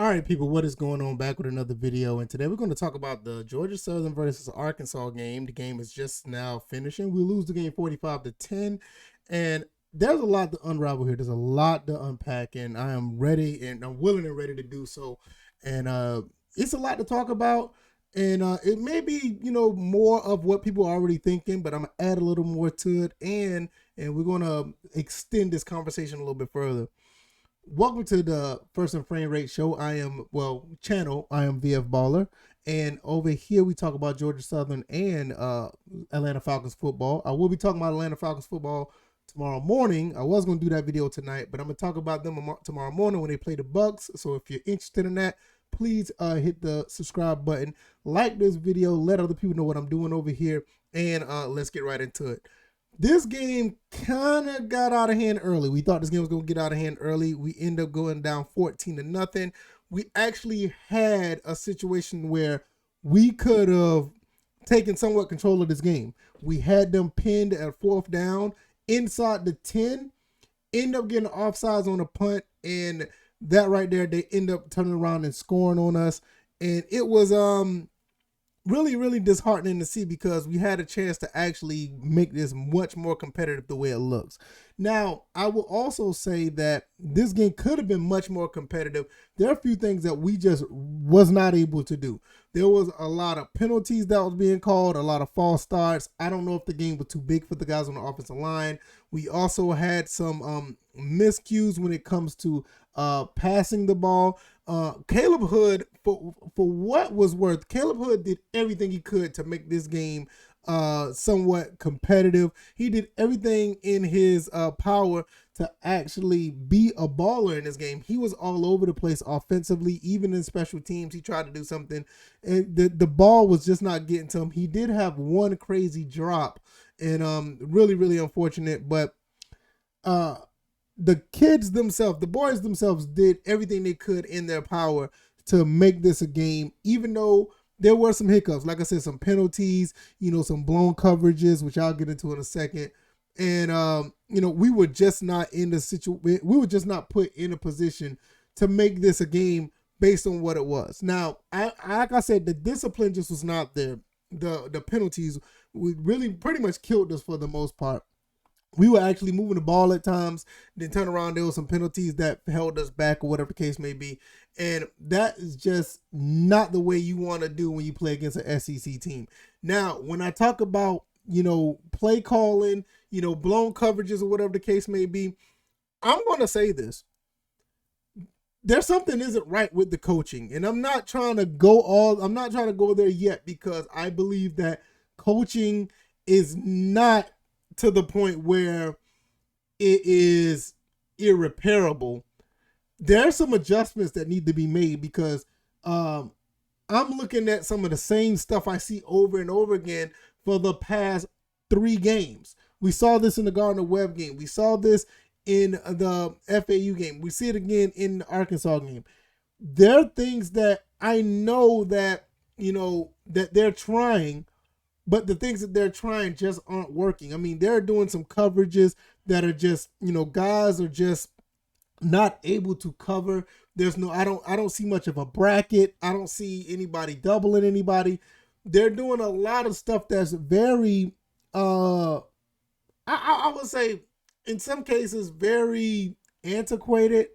All right, people, what is going on? Back with another video, and today we're going to talk about the Georgia Southern versus Arkansas game. The game is just now finishing. We lose the game 45-10, and there's a lot to unravel here. There's a lot to unpack, and I am ready, and I'm willing and ready to do so. And it's a lot to talk about, and it may be more of what people are already thinking, but I'm gonna add a little more to it, and we're gonna extend this conversation a little bit further. Welcome to the First and Frame Rate Show. Channel. I am VF Baller, and over here we talk about Georgia Southern and Atlanta Falcons football. I will be talking about Atlanta Falcons football tomorrow morning. I was going to do that video tonight, but I'm going to talk about them tomorrow morning when they play the Bucks. So if you're interested in that, please hit the subscribe button, like this video, let other people know what I'm doing over here, and let's get right into it. This game kind of got out of hand early. We thought this game was going to get out of hand early. We end up going down 14-0. We actually had a situation where we could have taken somewhat control of this game. We had them pinned at fourth down inside the 10, end up getting offsides on a punt, and that right there, they end up turning around and scoring on us. And it was really, really disheartening to see because we had a chance to actually make this much more competitive the way it looks. Now, I will also say that this game could have been much more competitive. There are a few things that we just was not able to do. There was a lot of penalties that was being called, a lot of false starts. I don't know if the game was too big for the guys on the offensive line. We also had some miscues when it comes to passing the ball. Caleb Hood, for what was worth, Caleb Hood did everything he could to make this game somewhat competitive. He did everything in his power to actually be a baller in this game. He was all over the place offensively, even in special teams. He tried to do something, and the ball was just not getting to him. He did have one crazy drop, and really, really unfortunate, but the kids themselves, the boys themselves, did everything they could in their power to make this a game, even though there were some hiccups. Like I said, some penalties, some blown coverages, which I'll get into in a second. And, we were just not in the situation. We were just not put in a position to make this a game based on what it was. Now, like I said, the discipline just was not there. The penalties really pretty much killed us for the most part. We were actually moving the ball at times, then turn around, there were some penalties that held us back or whatever the case may be. And that is just not the way you want to do when you play against an SEC team. Now, when I talk about, play calling, blown coverages or whatever the case may be, I'm going to say this. There's something isn't right with the coaching. And I'm not trying to go there yet because I believe that coaching is not to the point where it is irreparable. There are some adjustments that need to be made because I'm looking at some of the same stuff I see over and over again for the past 3 games. We saw this in the Gardner-Webb game. We saw this in the FAU game. We see it again in the Arkansas game. There are things that I know that, that they're trying, but the things that they're trying just aren't working. I mean, they're doing some coverages that are just, guys are just not able to cover. I don't see much of a bracket. I don't see anybody doubling anybody. They're doing a lot of stuff that's very, I would say in some cases, very antiquated.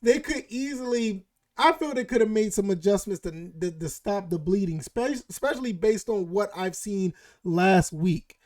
They could easily, I feel they could have made some adjustments to stop the bleeding, especially based on what I've seen last week.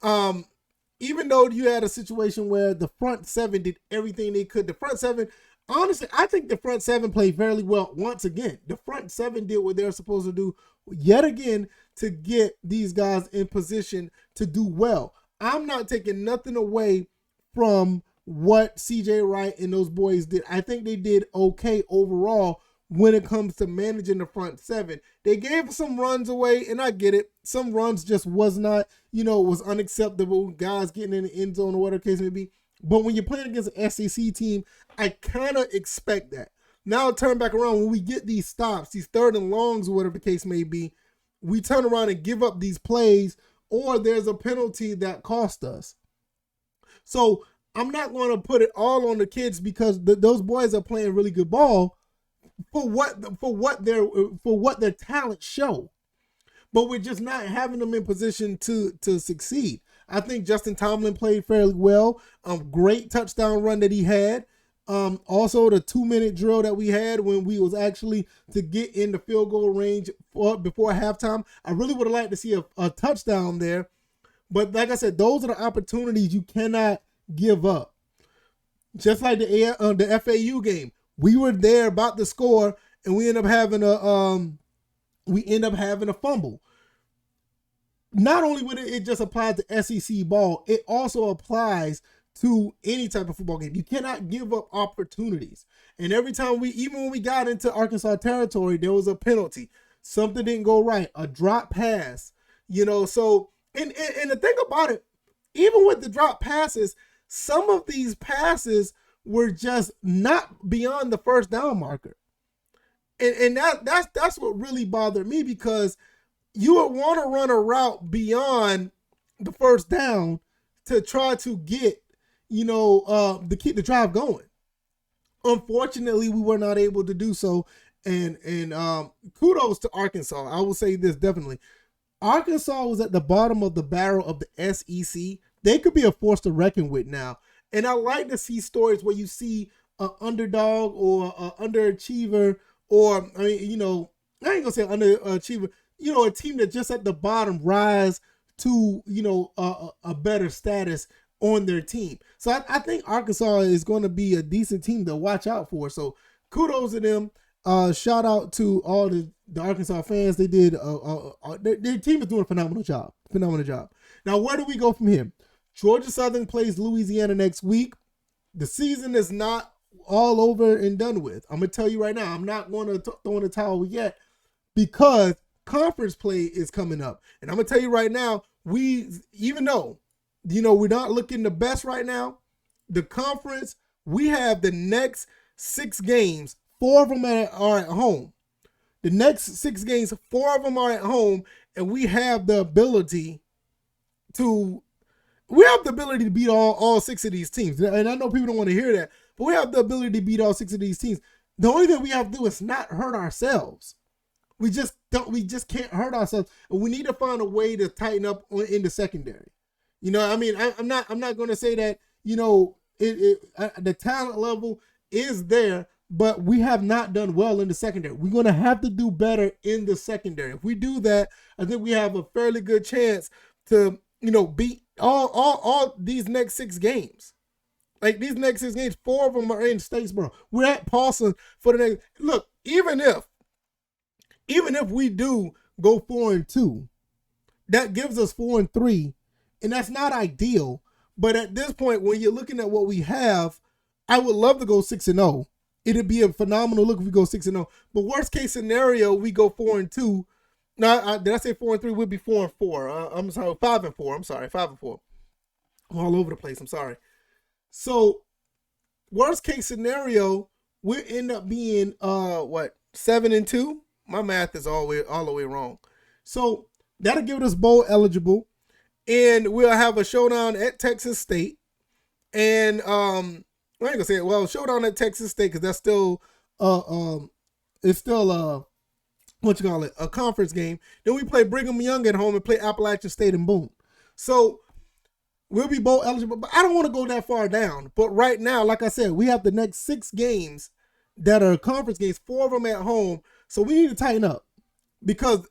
Even though you had a situation where the front 7 did everything they could, the front 7, honestly, I think the front 7 played fairly well once again. The front 7 did what they're supposed to do yet again to get these guys in position to do well. I'm not taking nothing away from what CJ Wright and those boys did. I think they did okay overall when it comes to managing the front 7. They gave some runs away, and I get it. Some runs just was not, was unacceptable. Guys getting in the end zone or whatever the case may be. But when you're playing against an SEC team, I kind of expect that. Now turn back around, when we get these stops, these 3rd and longs or whatever the case may be, we turn around and give up these plays, or there's a penalty that cost us. So I'm not going to put it all on the kids because those boys are playing really good ball. for what their talents show. But we're just not having them in position to succeed. I think Justin Tomlin played fairly well. Great touchdown run that he had. Also the 2-minute drill that we had when we was actually to get in the field goal range before halftime. I really would have liked to see a touchdown there. But like I said, those are the opportunities you cannot give up. Just like the FAU game, we were there about to score, and we end up having a fumble. Not only would it just apply to SEC ball, it also applies to any type of football game. You cannot give up opportunities. And every time even when we got into Arkansas territory, there was a penalty. Something didn't go right. A drop pass. So and the thing about it, even with the drop passes, some of these passes were just not beyond the first down marker. And that's what really bothered me, because you would want to run a route beyond the first down to try to get, to keep the drive going. Unfortunately, we were not able to do so. And kudos to Arkansas. I will say this definitely. Arkansas was at the bottom of the barrel of the SEC. They could be a force to reckon with now. And I like to see stories where you see an underdog or an underachiever, or, I ain't going to say underachiever, a team that just at the bottom rise to, a better status on their team. So I think Arkansas is going to be a decent team to watch out for. So kudos to them. Shout out to all the Arkansas fans. They did, their team is doing a phenomenal job. Now, where do we go from here? Georgia Southern plays Louisiana next week. The season is not all over and done with. I'm going to tell you right now, I'm not going to throw in the towel yet, because conference play is coming up. And I'm going to tell you right now, even though, we're not looking the best right now, the conference, we have the next 6 games, 4 of them are at home. The next 6 games, 4 of them are at home, and we have the ability to beat all 6 of these teams. And I know people don't want to hear that, but we have the ability to beat all 6 of these teams. The only thing we have to do is not hurt ourselves. We just can't hurt ourselves. And we need to find a way to tighten up in the secondary. I'm not going to say that, the talent level is there, but we have not done well in the secondary. We're going to have to do better in the secondary. If we do that, I think we have a fairly good chance to, beat all these next 6 games. Like these next 6 games, 4 of them are in Statesboro. We're at Paulson for the next. Look, even if we do go 4-2, that gives us 4-3, and that's not ideal. But at this point, when you're looking at what we have, I would love to go 6-0. It'd be a phenomenal look if we go 6-0. But worst case scenario, we go 4-2. No, did I say 4-3? We'd be 4-4. I'm sorry, 5-4. I'm sorry, 5-4. I'm all over the place. I'm sorry. So, worst case scenario, we end up being 7-2. My math is all the way wrong. So that'll give us bowl eligible, and we'll have a showdown at Texas State. And I ain't gonna say it. Showdown at Texas State, because that's still it's still a conference game. Then we play Brigham Young at home and play Appalachian State and boom. So we'll be bowl eligible, but I don't want to go that far down. But right now, like I said, we have the next 6 games that are conference games, 4 of them at home. So we need to tighten up, because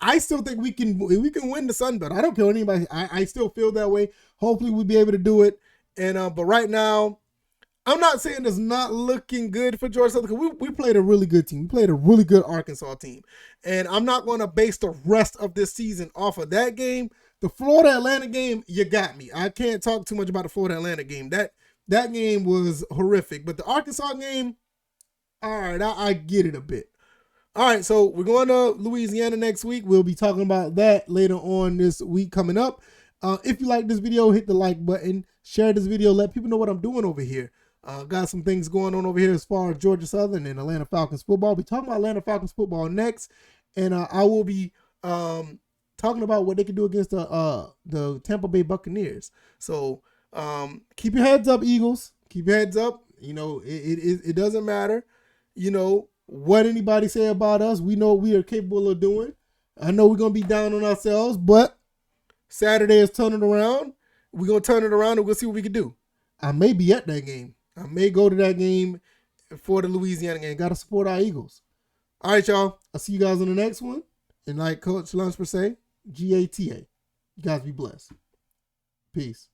I still think we can win the Sun Belt. I don't care what anybody. I still feel that way. Hopefully we'll be able to do it. And but right now, I'm not saying it's not looking good for Georgia Southern, because we played a really good team. We played a really good Arkansas team. And I'm not going to base the rest of this season off of that game. The Florida-Atlanta game, you got me. I can't talk too much about the Florida-Atlanta game. That game was horrific. But the Arkansas game, all right, I get it a bit. All right, so we're going to Louisiana next week. We'll be talking about that later on this week coming up. If you like this video, hit the like button. Share this video. Let people know what I'm doing over here. Got some things going on over here as far as Georgia Southern and Atlanta Falcons football. We'll be talking about Atlanta Falcons football next. And I will be talking about what they can do against the Tampa Bay Buccaneers. So keep your heads up, Eagles. Keep your heads up. It doesn't matter. what anybody say about us. We know what we are capable of doing. I know we're going to be down on ourselves, but Saturday is turning around. We're going to turn it around and we'll see what we can do. I may be at that game. I may go to that game for the Louisiana game. Got to support our Eagles. All right, y'all. I'll see you guys on the next one. And like Coach Lunsford say, GATA. You guys be blessed. Peace.